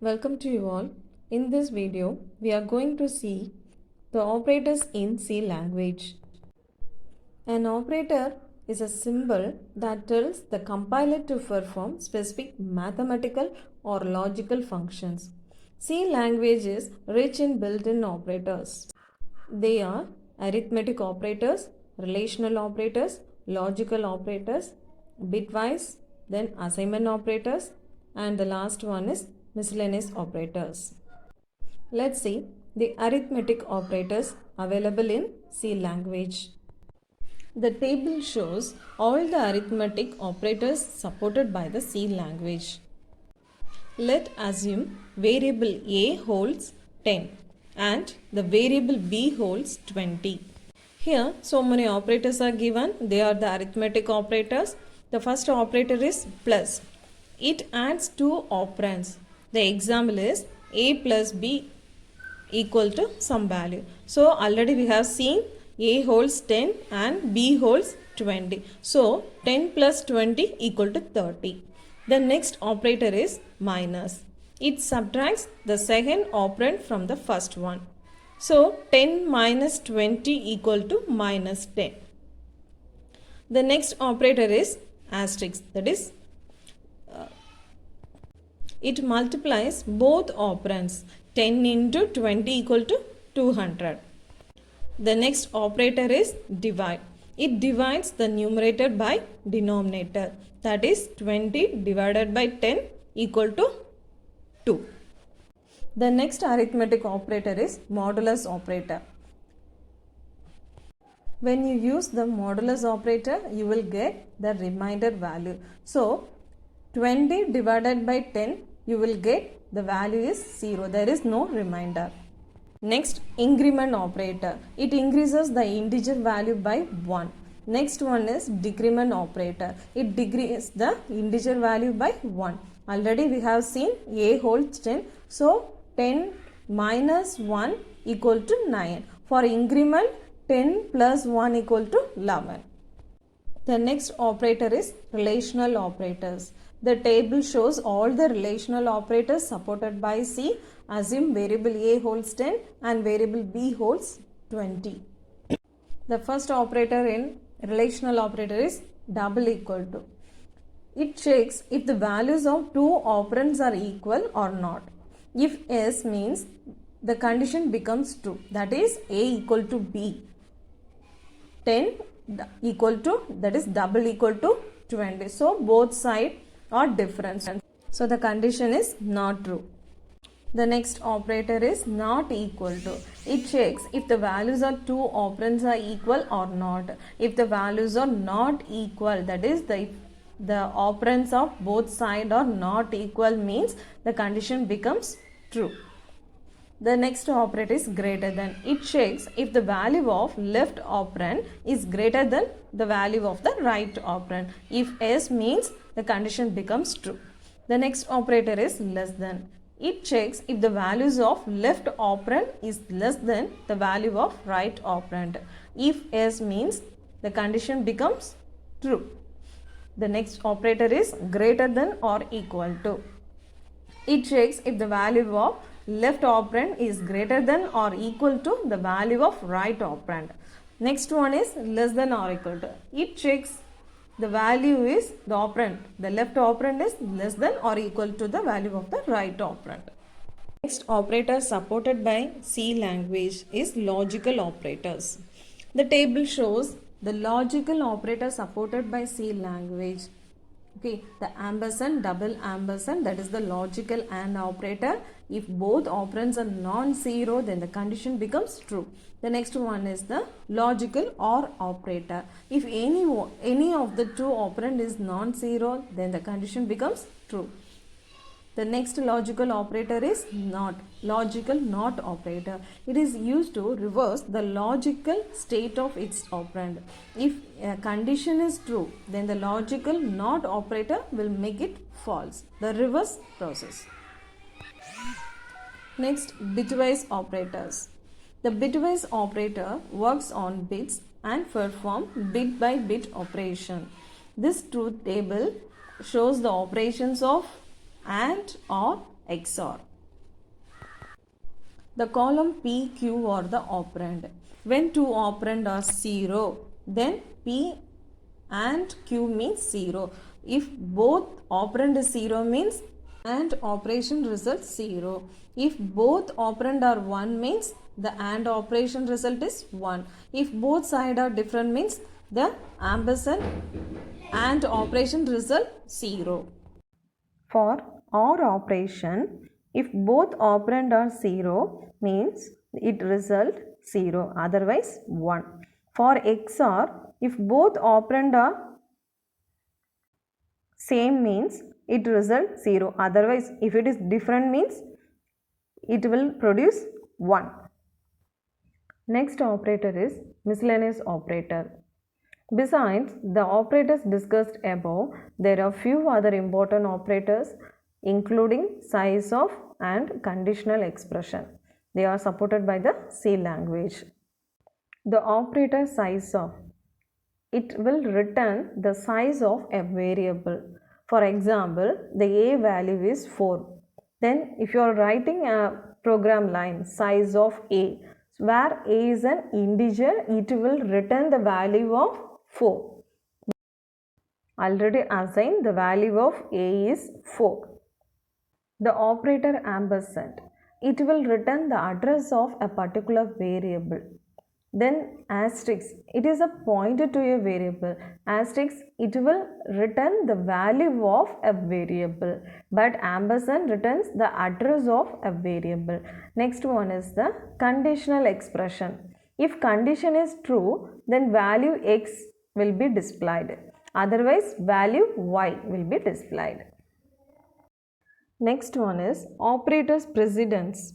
Welcome to you all. In this video, we are going to see the operators in C language. An operator is a symbol that tells the compiler to perform specific mathematical or logical functions. C language is rich in built-in operators. They are arithmetic operators, relational operators, logical operators, bitwise, then assignment operators, and the last one is miscellaneous operators. Let's see the arithmetic operators available in C language. The table shows all the arithmetic operators supported by the C language. Let assume variable A holds 10 and the variable B holds 20. Here so many operators are given. They are the arithmetic operators. The first operator is plus. It adds two operands. The example is A plus B equal to some value. So already we have seen A holds 10 and B holds 20. So 10 plus 20 equal to 30. The next operator is minus. It subtracts the second operand from the first one. So 10 minus 20 equal to minus 10. The next operator is asterisk, that is it multiplies both operands. 10 into 20 equal to 200. The next operator is divide. It divides the numerator by denominator. That is 20 divided by 10 equal to 2. The next arithmetic operator is modulus operator. When you use the modulus operator, you will get the remainder value. So 20 divided by 10, you will get the value is 0. There is no remainder. Next, increment operator. It increases the integer value by 1. Next one is decrement operator. It decreases the integer value by 1. Already we have seen A holds 10. So 10 minus 1 equal to 9. For increment, 10 plus 1 equal to 11. The next operator is relational operators. The table shows all the relational operators supported by C. Assume variable A holds 10 and variable B holds 20. The first operator in relational operator is double equal to. It checks if the values of two operands are equal or not. If yes means the condition becomes true. That is A equal to B. 10 equal to, that is double equal to 20. So both sides are different. So the condition is not true. The next operator is not equal to. It checks if the values of two operands are equal or not. If the values are not equal, that is the operands of both sides are not equal, means the condition becomes true. The next operator is greater than. It checks if the value of left operand is greater than the value of the right operand. If yes means the condition becomes true. The next operator is less than. It checks if the values of left operand is less than the value of right operand. If yes means the condition becomes true. The next operator is greater than or equal to. It checks if the value of left operand is greater than or equal to the value of right operand. Next one is less than or equal to. It checks the value is the operand. The left operand is less than or equal to the value of the right operand. Next operator supported by C language is logical operators. The table shows the logical operator supported by C language. Okay, the ampersand, double ampersand, that is the logical AND operator. If both operands are non-zero, then the condition becomes true. The next one is the logical OR operator. If any of the two operand is non-zero, then the condition becomes true. The next logical operator is NOT, logical NOT operator. It is used to reverse the logical state of its operand. If a condition is true, then the logical NOT operator will make it false. The reverse process. Next, bitwise operators. The bitwise operator works on bits and perform bit by bit operation. This truth table shows the operations of AND or XOR. The column P, Q are the operand. When two operand are 0, then P and Q means 0. If both operand is 0 means AND operation results 0. If both operand are 1 means the AND operation result is 1. If both sides are different means the ampersand AND operation result 0. For OR operation, if both operand are 0 means it result 0, otherwise 1. For XOR, if both operand are same means it result 0, otherwise if it is different means it will produce 1. Next operator is miscellaneous operator. Besides the operators discussed above, there are few other important operators including size of and conditional expression. They are supported by the C language. The operator size of, it will return the size of a variable. For example, the A value is 4. Then if you are writing a program line size of A, where A is an integer, it will return the value of 4. Already assigned the value of A is 4. The operator ampersand, it will return the address of a particular variable. Then asterisk, it is a pointer to a variable. Asterisk, it will return the value of a variable, but ampersand returns the address of a variable. Next one is the conditional expression. If condition is true, then value x will be displayed. Otherwise, value y will be displayed. Next one is operator's precedence.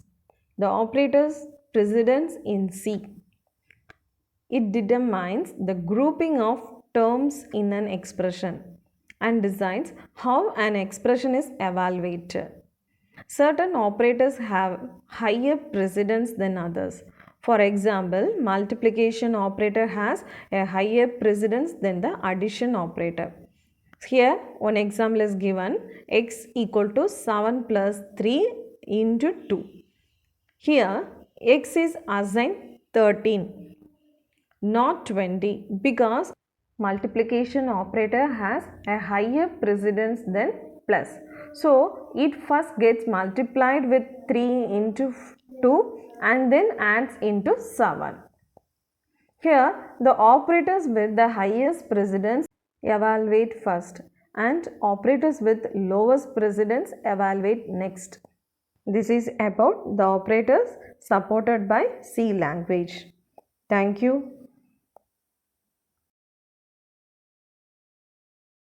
The operator's precedence in C. It determines the grouping of terms in an expression and decides how an expression is evaluated. Certain operators have higher precedence than others. For example, multiplication operator has a higher precedence than the addition operator. Here one example is given, x equal to 7 plus 3 into 2. Here x is assigned 13, not 20, because multiplication operator has a higher precedence than plus. So it first gets multiplied with 3 into 2 and then adds into 7. Here the operators with the highest precedence evaluate first and operators with lowest precedence evaluate next. This is about the operators supported by C language. Thank you.